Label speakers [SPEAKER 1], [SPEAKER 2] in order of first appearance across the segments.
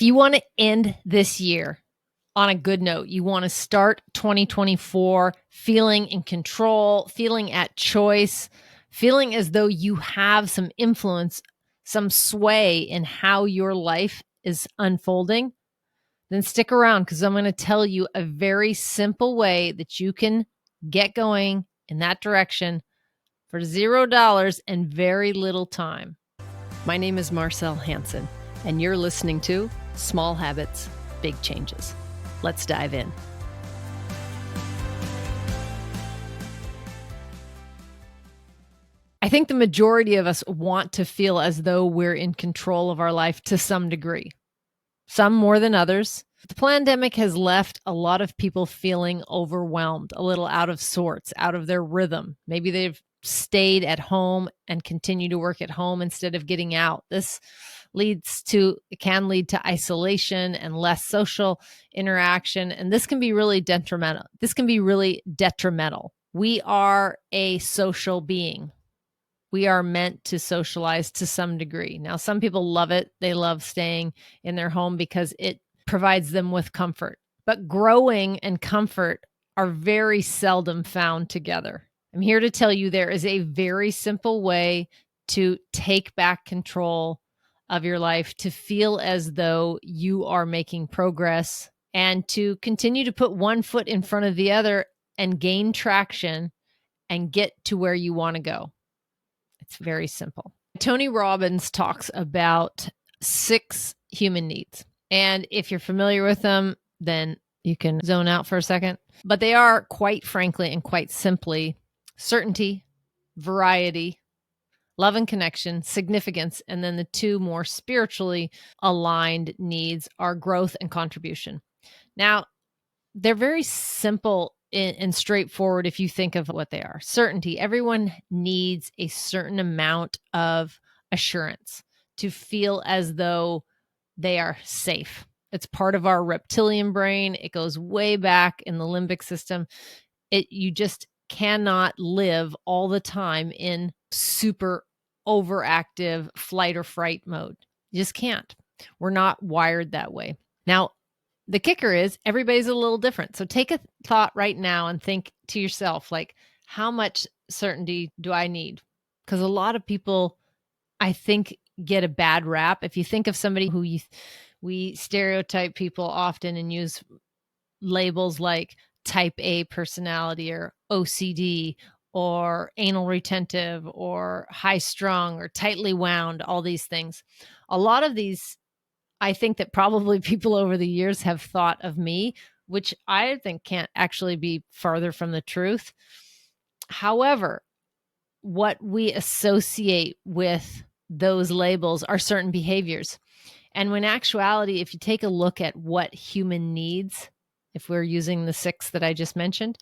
[SPEAKER 1] If you want to end this year on a good note, you want to start 2024 feeling in control, feeling at choice, feeling as though you have some influence, some sway in how your life is unfolding, then stick around because I'm going to tell you a very simple way that you can get going in that direction for $0 and very little time. My name is Marcell Hansen, and you're listening to Small Habits, Big Changes. Let's dive in. I think the majority of us want to feel as though we're in control of our life to some degree, some more than others. The pandemic has left a lot of people feeling overwhelmed, a little out of sorts, out of their rhythm. Maybe they've stayed at home and continue to work at home instead of getting out. This can lead to isolation and less social interaction. And this can be really detrimental. We are a social being. We are meant to socialize to some degree. Now, some people love it. They love staying in their home because it provides them with comfort. But growing and comfort are very seldom found together. I'm here to tell you there is a very simple way to take back control of your life, to feel as though you are making progress, and to continue to put one foot in front of the other and gain traction and get to where you want to go. It's very simple. Tony Robbins talks about 6 human needs. And if you're familiar with them, then you can zone out for a second. But they are, quite frankly and quite simply, certainty, variety, love and connection, significance, and then the 2 more spiritually aligned needs are growth and contribution. Now, they're very simple and straightforward if you think of what they are. Certainty. Everyone needs a certain amount of assurance to feel as though they are safe. It's part of our reptilian brain. It goes way back in the limbic system. You just cannot live all the time in super overactive flight or fright mode. You just can't. We're not wired that way. Now, the kicker is everybody's a little different. So take a thought right now and think to yourself, like, how much certainty do I need? Because a lot of people, I think, get a bad rap. If you think of somebody who we stereotype people often and use labels like type A personality or OCD or anal retentive or high strung or tightly wound, all these things. A lot of these, I think that probably people over the years have thought of me, which I think can't actually be farther from the truth. However, what we associate with those labels are certain behaviors. And when actuality, if you take a look at what human needs, if we're using the 6 that I just mentioned,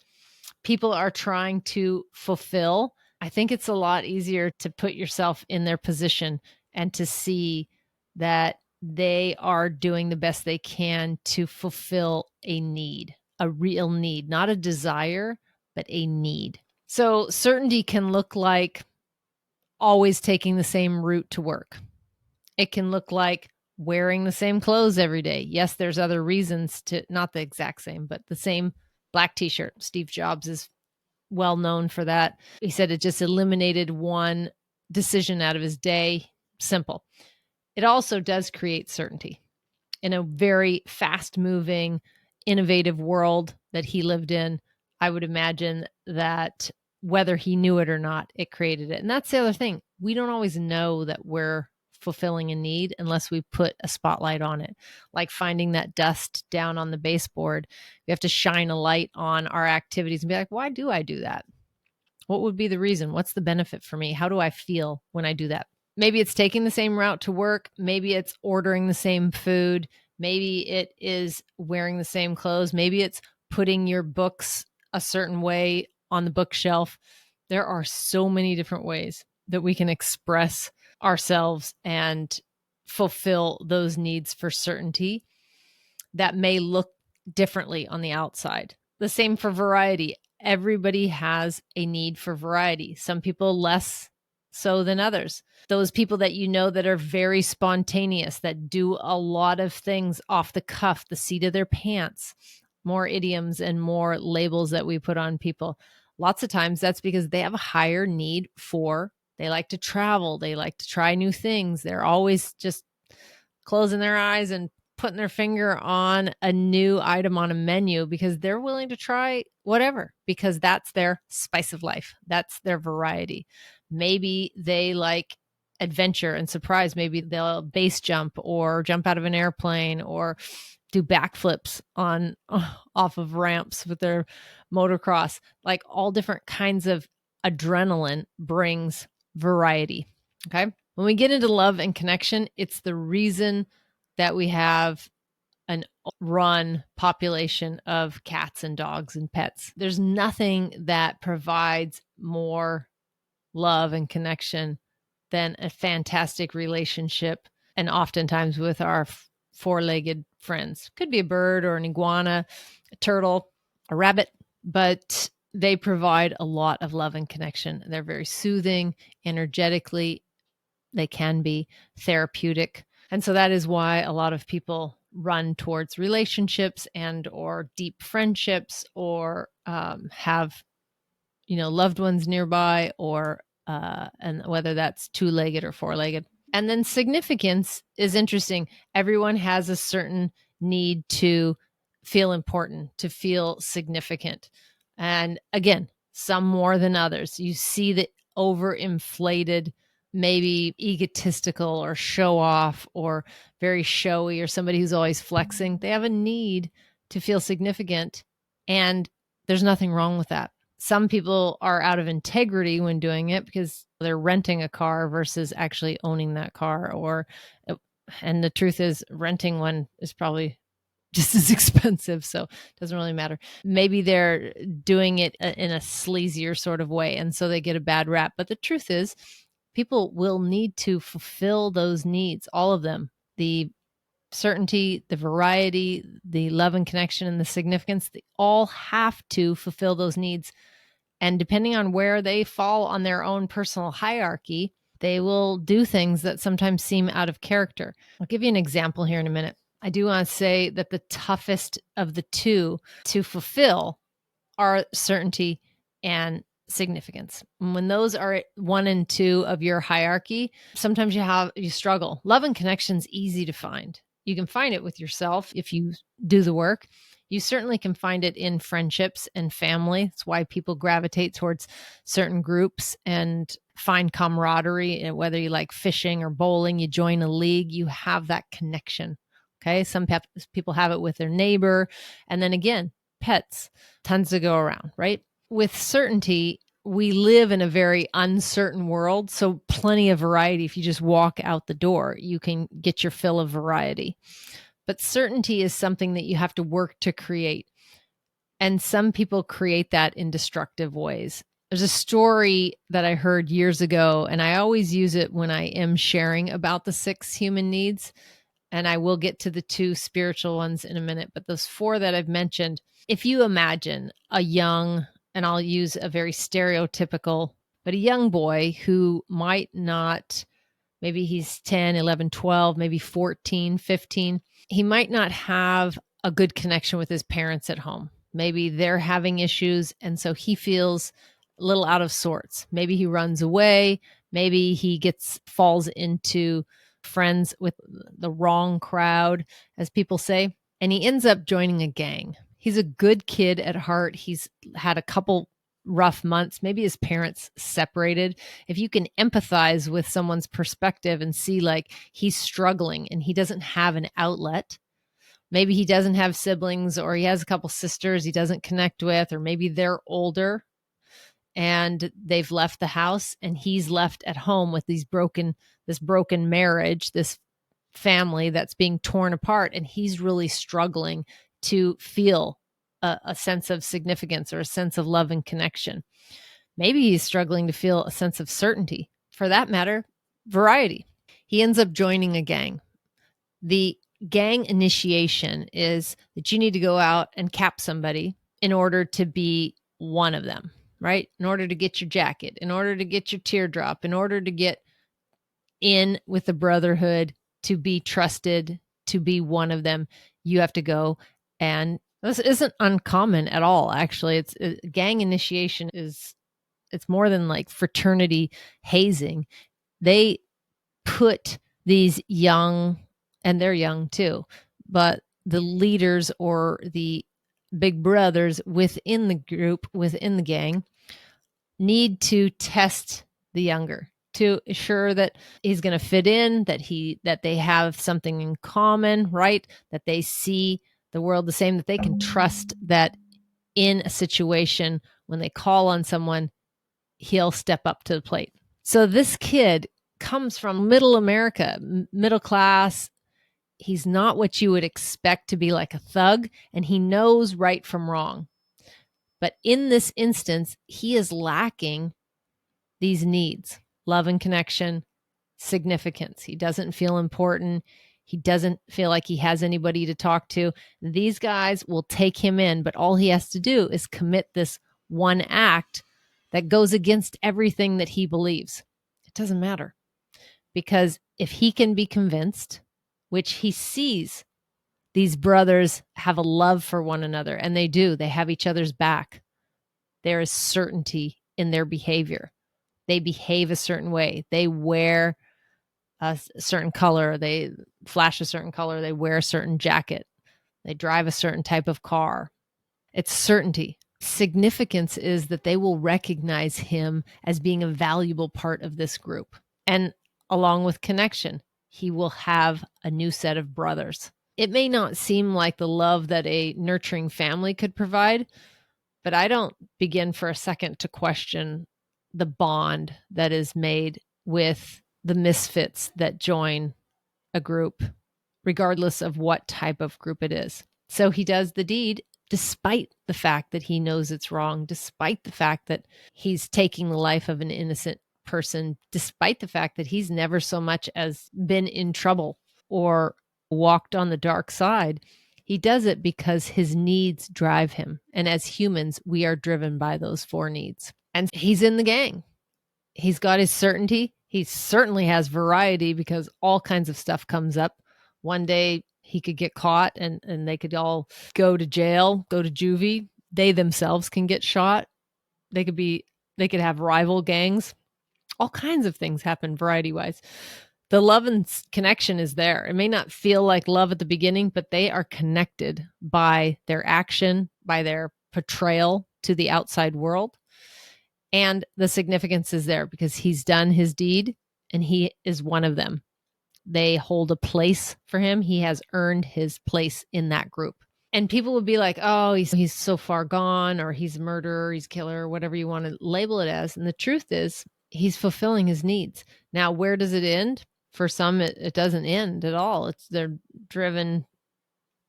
[SPEAKER 1] people are trying to fulfill. I think it's a lot easier to put yourself in their position and to see that they are doing the best they can to fulfill a need, a real need, not a desire, but a need. So certainty can look like always taking the same route to work. It can look like wearing the same clothes every day. Yes, there's other reasons to, not the exact same, but the same black t-shirt. Steve Jobs is well known for that. He said it just eliminated one decision out of his day. Simple. It also does create certainty in a very fast-moving, innovative world that he lived in. I would imagine that whether he knew it or not, it created it. And that's the other thing. We don't always know that we're fulfilling a need unless we put a spotlight on it. Like finding that dust down on the baseboard. We have to shine a light on our activities and be like, why do I do that? What would be the reason? What's the benefit for me? How do I feel when I do that? Maybe it's taking the same route to work. Maybe it's ordering the same food. Maybe it is wearing the same clothes. Maybe it's putting your books a certain way on the bookshelf. There are so many different ways that we can express ourselves and fulfill those needs for certainty that may look differently on the outside. The same for variety. Everybody has a need for variety. Some people less so than others. Those people that you know that are very spontaneous, that do a lot of things off the cuff, the seat of their pants, more idioms and more labels that we put on people. Lots of times that's because they have a higher need for, they like to travel, they like to try new things. They're always just closing their eyes and putting their finger on a new item on a menu because they're willing to try whatever, because that's their spice of life. That's their variety. Maybe they like adventure and surprise. Maybe they'll base jump or jump out of an airplane or do backflips on off of ramps with their motocross. Like all different kinds of adrenaline brings variety. Okay. When we get into love and connection, it's the reason that we have an run population of cats and dogs and pets. There's nothing that provides more love and connection than a fantastic relationship, and oftentimes with our four-legged friends. Could be a bird or an iguana, a turtle, a rabbit, but they provide a lot of love and connection. They're very soothing, energetically. They can be therapeutic. And so that is why a lot of people run towards relationships and or deep friendships or have, loved ones nearby, or and whether that's two-legged or four-legged. And then significance is interesting. Everyone has a certain need to feel important, to feel significant. And again, some more than others. You see the overinflated, maybe egotistical or show off or very showy, or somebody who's always flexing. They have a need to feel significant, and there's nothing wrong with that. Some people are out of integrity when doing it because they're renting a car versus actually owning that car, and the truth is renting one is probably just as expensive, so it doesn't really matter. Maybe they're doing it in a sleazier sort of way, and so they get a bad rap. But the truth is, people will need to fulfill those needs, all of them. The certainty, the variety, the love and connection, and the significance, they all have to fulfill those needs. And depending on where they fall on their own personal hierarchy, they will do things that sometimes seem out of character. I'll give you an example here in a minute. I do want to say that the toughest of the two to fulfill are certainty and significance. And when those are 1 and 2 of your hierarchy, sometimes you struggle. Love and connection is easy to find. You can find it with yourself if you do the work. You certainly can find it in friendships and family. It's why people gravitate towards certain groups and find camaraderie. And whether you like fishing or bowling, you join a league, you have that connection. Okay. Some people have it with their neighbor. And then again, pets, tons to go around, right? With certainty, we live in a very uncertain world. So plenty of variety. If you just walk out the door, you can get your fill of variety. But certainty is something that you have to work to create. And some people create that in destructive ways. There's a story that I heard years ago, and I always use it when I am sharing about the 6 human needs. And I will get to the 2 spiritual ones in a minute. But those 4 that I've mentioned, if you imagine a young, and I'll use a very stereotypical, but a young boy who might not, maybe he's 10, 11, 12, maybe 14, 15. He might not have a good connection with his parents at home. Maybe they're having issues, and so he feels a little out of sorts. Maybe he runs away. Maybe he falls into friends with the wrong crowd, as people say, and he ends up joining a gang. He's a good kid at heart. He's had a couple rough months. Maybe his parents separated. If you can empathize with someone's perspective and see like he's struggling and he doesn't have an outlet, maybe he doesn't have siblings, or he has a couple sisters he doesn't connect with, or maybe they're older and they've left the house and he's left at home with this broken marriage, this family that's being torn apart, and he's really struggling to feel a sense of significance or a sense of love and connection. Maybe he's struggling to feel a sense of certainty. For that matter, variety. He ends up joining a gang. The gang initiation is that you need to go out and cap somebody in order to be one of them. right? In order to get your jacket, in order to get your teardrop, in order to get in with the brotherhood, to be trusted, to be one of them, you have to go. And this isn't uncommon at all. Actually, gang initiation it's more than like fraternity hazing. They put these young, and they're young too, but the leaders or the big brothers within the group, within the gang, need to test the younger to ensure that he's going to fit in, that they have something in common, right? That they see the world the same, that they can trust that in a situation when they call on someone, he'll step up to the plate. So this kid comes from middle America, middle class. He's not what you would expect to be like a thug, and he knows right from wrong. But in this instance, he is lacking these needs: love and connection, significance. He doesn't feel important. He doesn't feel like he has anybody to talk to. These guys will take him in, but all he has to do is commit this one act that goes against everything that he believes. It doesn't matter, because if he can be convinced, which he sees these brothers have a love for one another, and they do, they have each other's back. There is certainty in their behavior. They behave a certain way. They wear a certain color. They flash a certain color. They wear a certain jacket. They drive a certain type of car. It's certainty. Significance is that they will recognize him as being a valuable part of this group. And along with connection, he will have a new set of brothers. It may not seem like the love that a nurturing family could provide, but I don't begin for a second to question the bond that is made with the misfits that join a group, regardless of what type of group it is. So he does the deed despite the fact that he knows it's wrong, despite the fact that he's taking the life of an innocent person, despite the fact that he's never so much as been in trouble or walked on the dark side. He does it because his needs drive him. And as humans, we are driven by those 4 needs. And he's in the gang. He's got his certainty. He certainly has variety, because all kinds of stuff comes up. One day he could get caught and they could all go to jail, go to juvie. They themselves can get shot. They could have rival gangs. All kinds of things happen variety-wise. The love and connection is there. It may not feel like love at the beginning, but they are connected by their action, by their portrayal to the outside world. And the significance is there because he's done his deed and he is one of them. They hold a place for him. He has earned his place in that group. And people would be like, oh, he's so far gone, or he's a murderer, he's a killer, whatever you want to label it as. And the truth is, he's fulfilling his needs. Now, where does it end? For some, it doesn't end at all. They're driven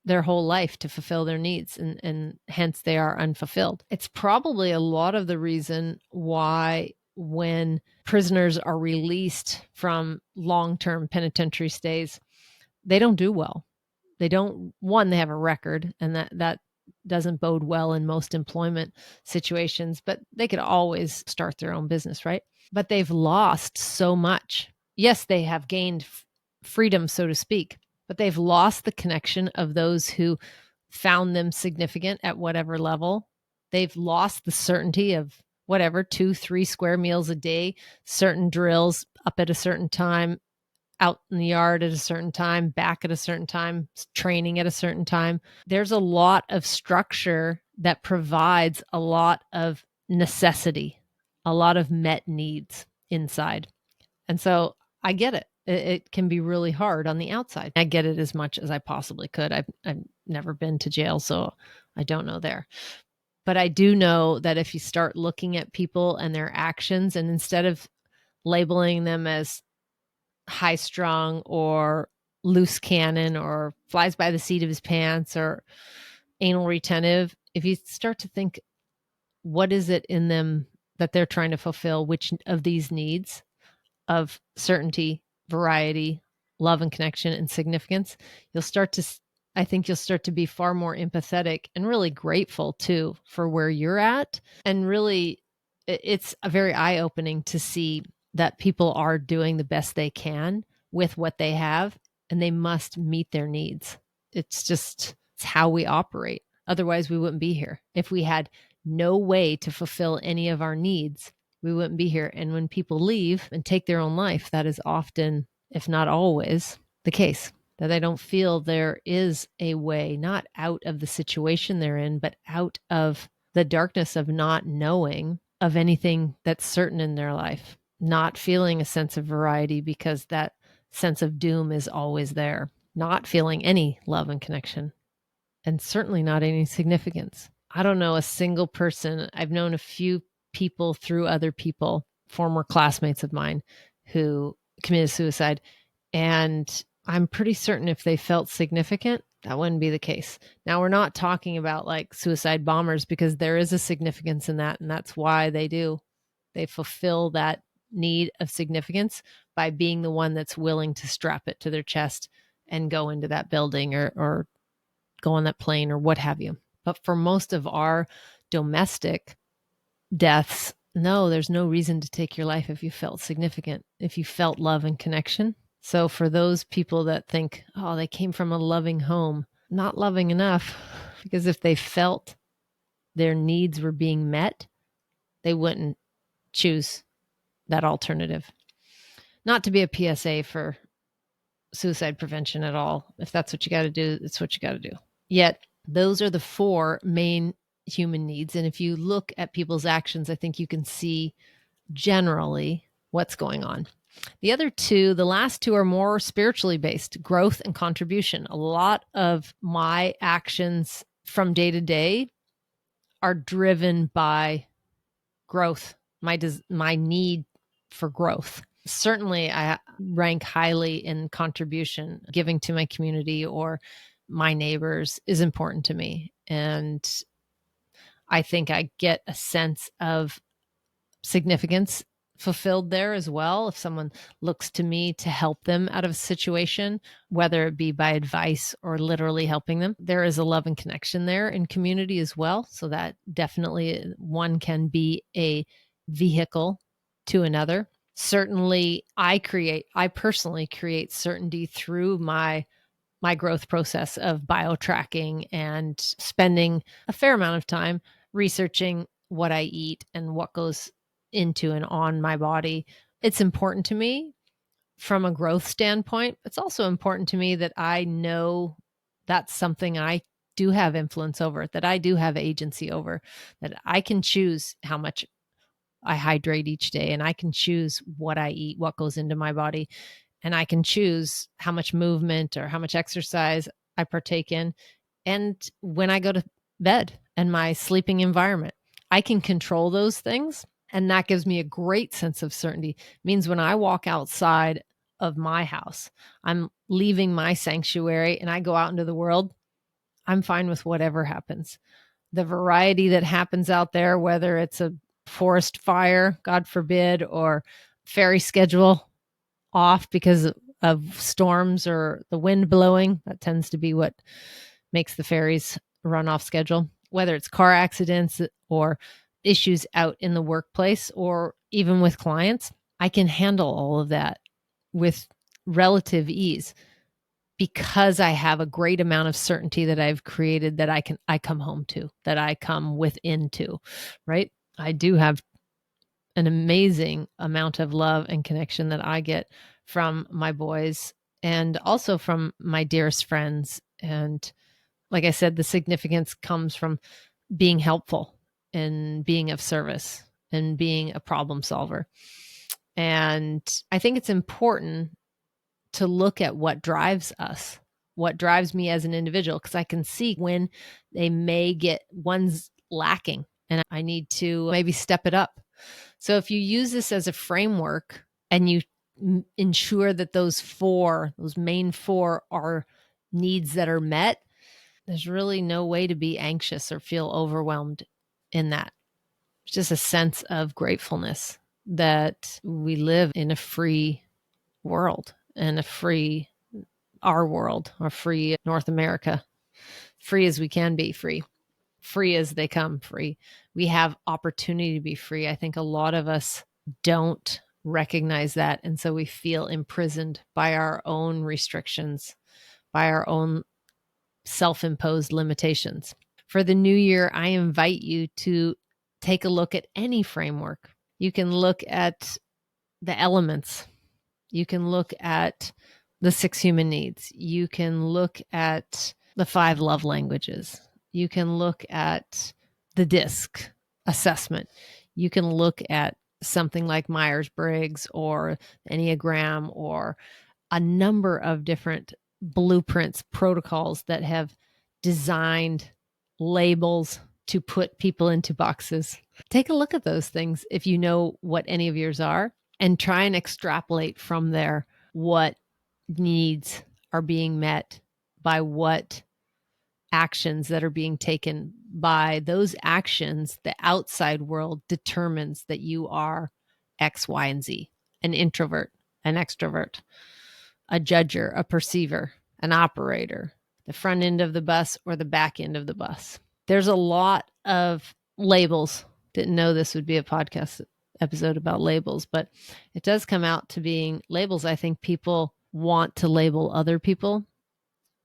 [SPEAKER 1] their whole life to fulfill their needs, and hence they are unfulfilled. It's probably a lot of the reason why when prisoners are released from long-term penitentiary stays, they don't do well. They have a record, and that doesn't bode well in most employment situations, but they could always start their own business, right? But they've lost so much. Yes, they have gained freedom, so to speak, but they've lost the connection of those who found them significant at whatever level. They've lost the certainty of whatever, 2-3 square meals a day, certain drills up at a certain time, out in the yard at a certain time, back at a certain time, training at a certain time. There's a lot of structure that provides a lot of necessity, a lot of met needs inside. And so I get it. It can be really hard on the outside. I get it as much as I possibly could. I've never been to jail, so I don't know there. But I do know that if you start looking at people and their actions, and instead of labeling them as high strung or loose cannon or flies by the seat of his pants or anal retentive, if you start to think, what is it in them that they're trying to fulfill? Which of these needs of certainty, variety, love and connection, and significance, I think you'll start to be far more empathetic and really grateful too for where you're at, and really It's a very eye-opening to see that people are doing the best they can with what they have, and they must meet their needs. It's how we operate. Otherwise, we wouldn't be here. If we had no way to fulfill any of our needs, we wouldn't be here. And when people leave and take their own life, that is often, if not always, the case. That they don't feel there is a way, not out of the situation they're in, but out of the darkness of not knowing of anything that's certain in their life, not feeling a sense of variety because that sense of doom is always there, not feeling any love and connection, and certainly not any significance. I don't know a single person. I've known a few people through other people, former classmates of mine, who committed suicide. And I'm pretty certain if they felt significant, that wouldn't be the case. Now, we're not talking about like suicide bombers, because there is a significance in that. And that's why they do. They fulfill that need of significance by being the one that's willing to strap it to their chest and go into that building or go on that plane or what have you. But for most of our domestic deaths, no, there's no reason to take your life if you felt significant, if you felt love and connection. So for those people that think, oh, they came from a loving home, not loving enough, because if they felt their needs were being met, they wouldn't choose that alternative. Not to be a PSA for suicide prevention at all. If that's what you got to do, it's what you got to do. Yet those are the four main human needs. And if you look at people's actions, I think you can see generally what's going on. The other two, the last two, are more spiritually based, growth and contribution. A lot of my actions from day to day are driven by growth, my need for growth. Certainly, I rank highly in contribution. Giving to my community or my neighbors is important to me. And I think I get a sense of significance fulfilled there as well. If someone looks to me to help them out of a situation, whether it be by advice or literally helping them, there is a love and connection there in community as well. So that definitely one can be a vehicle to another. Certainly I personally create certainty through my growth process of bio-tracking and spending a fair amount of time researching what I eat and what goes into and on my body. It's important to me from a growth standpoint. It's also important to me that I know that's something I do have influence over, that I do have agency over, that I can choose how much I hydrate each day, and I can choose what I eat, what goes into my body, and I can choose how much movement or how much exercise I partake in. And when I go to bed and my sleeping environment, I can control those things. And that gives me a great sense of certainty. It means when I walk outside of my house, I'm leaving my sanctuary and I go out into the world, I'm fine with whatever happens. The variety that happens out there, whether it's a forest fire, God forbid, or ferry schedule off because of storms or the wind blowing, that tends to be what makes the ferries run off schedule, whether it's car accidents or issues out in the workplace or even with clients, I can handle all of that with relative ease because I have a great amount of certainty that I've created that I come home to, that I come within to, right? I do have an amazing amount of love and connection that I get from my boys and also from my dearest friends. And like I said, the significance comes from being helpful and being of service and being a problem solver. And I think it's important to look at what drives us, what drives me as an individual, because I can see when they may get one's lacking and I need to maybe step it up. So if you use this as a framework and you ensure that those main four are needs that are met, there's really no way to be anxious or feel overwhelmed in that. It's just a sense of gratefulness that we live in a free world and our world, or free North America, free as we can be free. free as they come free. We have opportunity to be free. I think a lot of us don't recognize that. And so we feel imprisoned by our own restrictions, by our own self-imposed limitations. For the new year, I invite you to take a look at any framework. You can look at the elements. You can look at the 6 human needs. You can look at the 5 love languages. You can look at the DISC assessment. You can look at something like Myers-Briggs or Enneagram or a number of different blueprints, protocols that have designed labels to put people into boxes. Take a look at those things if you know what any of yours are, and try and extrapolate from there what needs are being met by what actions that are being taken. By those actions, the outside world determines that you are X, Y, and Z, an introvert, an extrovert, a judger, a perceiver, an operator, the front end of the bus or the back end of the bus. There's a lot of labels. Didn't know this would be a podcast episode about labels, but it does come out to being labels. I think people want to label other people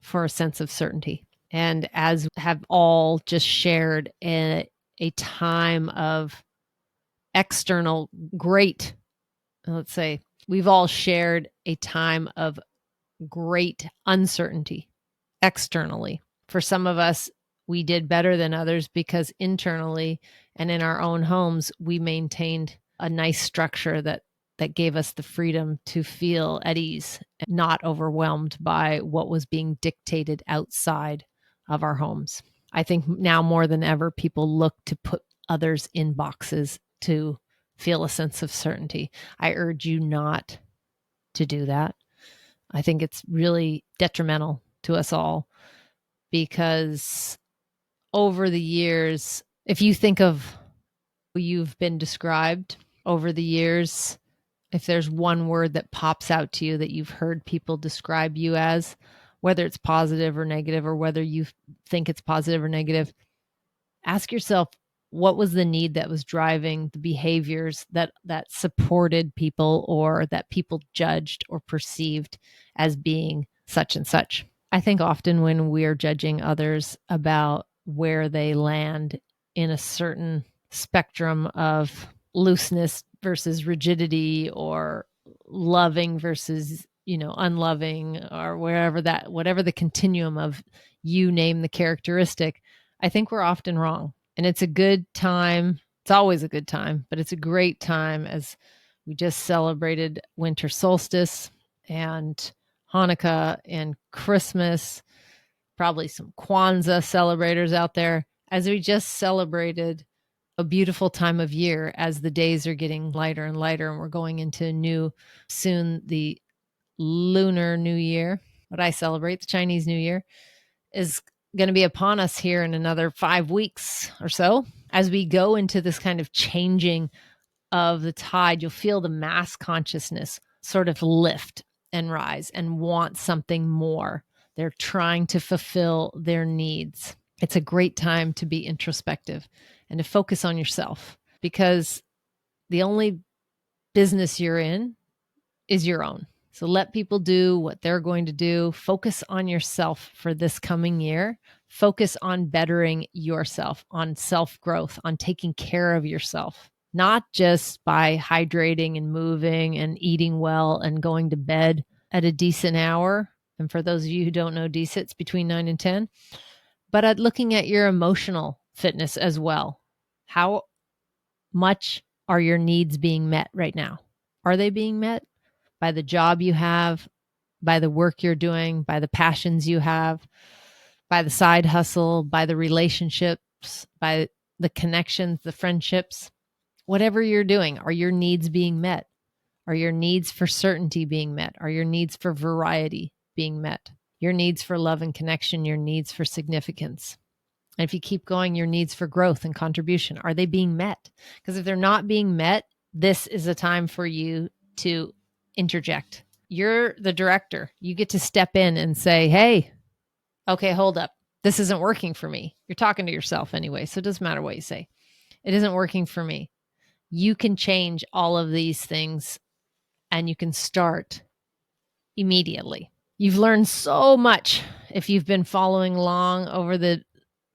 [SPEAKER 1] for a sense of certainty. And as have all just shared a time of external great, let's say, we've all shared a time of great uncertainty externally. For some of us, we did better than others because internally and in our own homes, we maintained a nice structure that gave us the freedom to feel at ease, not overwhelmed by what was being dictated outside of our homes. I think now more than ever, people look to put others in boxes to feel a sense of certainty. I urge you not to do that. I think it's really detrimental to us all, because over the years, if you think of who you've been described over the years, if there's one word that pops out to you that you've heard people describe you as, whether it's positive or negative, or whether you think it's positive or negative, ask yourself, what was the need that was driving the behaviors that supported people, or that people judged or perceived as being such and such? I think often when we're judging others about where they land in a certain spectrum of looseness versus rigidity, or loving versus, unloving, or whatever the continuum of, you name the characteristic, I think we're often wrong. And it's a good time. It's always a good time, but it's a great time, as we just celebrated winter solstice and Hanukkah and Christmas, probably some Kwanzaa celebrators out there, as we just celebrated a beautiful time of year, as the days are getting lighter and lighter, and we're going into soon the Lunar New Year. What I celebrate, the Chinese New Year, is going to be upon us here in another 5 weeks or so. As we go into this kind of changing of the tide, you'll feel the mass consciousness sort of lift and rise and want something more. They're trying to fulfill their needs. It's a great time to be introspective and to focus on yourself, because the only business you're in is your own. So let people do what they're going to do. Focus on yourself for this coming year. Focus on bettering yourself, on self-growth, on taking care of yourself, not just by hydrating and moving and eating well and going to bed at a decent hour. And for those of you who don't know decent, it's between 9 and 10. But at looking at your emotional fitness as well. How much are your needs being met right now? Are they being met by the job you have, by the work you're doing, by the passions you have, by the side hustle, by the relationships, by the connections, the friendships? Whatever you're doing, are your needs being met? Are your needs for certainty being met? Are your needs for variety being met? Your needs for love and connection, your needs for significance. And if you keep going, your needs for growth and contribution, are they being met? Because if they're not being met, this is a time for you to interject. You're the director. You get to step in and say, hey, okay, hold up. This isn't working for me. You're talking to yourself anyway, so it doesn't matter what you say. It isn't working for me. You can change all of these things, and you can start immediately. You've learned so much if you've been following along over the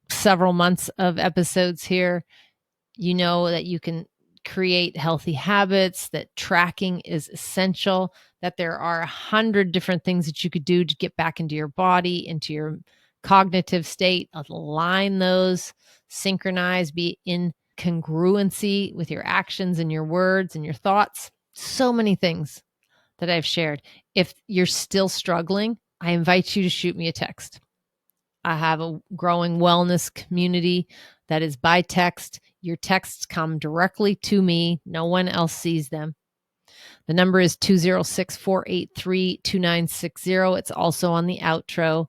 [SPEAKER 1] several months of episodes here. You know that you can create healthy habits, that tracking is essential, that there are 100 different things that you could do to get back into your body, into your cognitive state, align those, synchronize, be in congruency with your actions and your words and your thoughts. So many things that I've shared. If you're still struggling, I invite you to shoot me a text. I have a growing wellness community that is by text. Your texts come directly to me. No one else sees them. The number is 206-483-2960. It's also on the outro.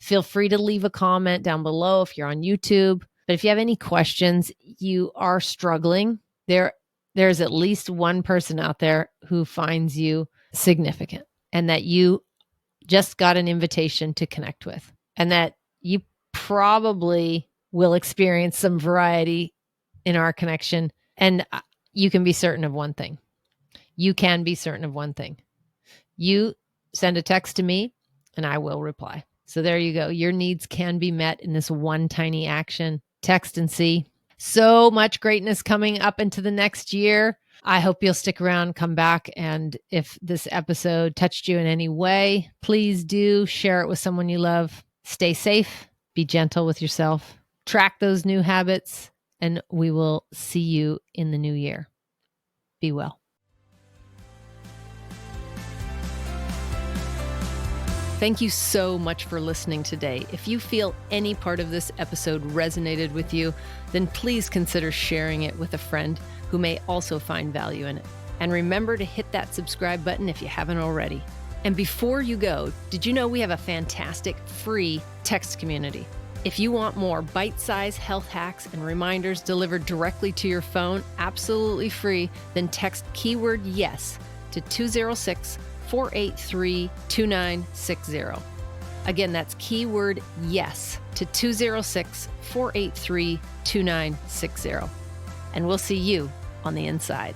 [SPEAKER 1] Feel free to leave a comment down below if you're on YouTube. But if you have any questions, you are struggling, there's at least one person out there who finds you significant and that you just got an invitation to connect with, and that you probably will experience some variety in our connection. And you can be certain of one thing. You can be certain of one thing. You send a text to me and I will reply. So there you go. Your needs can be met in this one tiny action. Text and see. So much greatness coming up into the next year. I hope you'll stick around, come back. And if this episode touched you in any way, please do share it with someone you love. Stay safe. Be gentle with yourself. Track those new habits. And we will see you in the new year. Be well. Thank you so much for listening today. If you feel any part of this episode resonated with you, then please consider sharing it with a friend who may also find value in it. And remember to hit that subscribe button if you haven't already. And before you go, did you know we have a fantastic free text community? If you want more bite-sized health hacks and reminders delivered directly to your phone, absolutely free, then text keyword YES to 206-483-2960. Again, that's keyword YES to 206-483-2960. And we'll see you on the inside.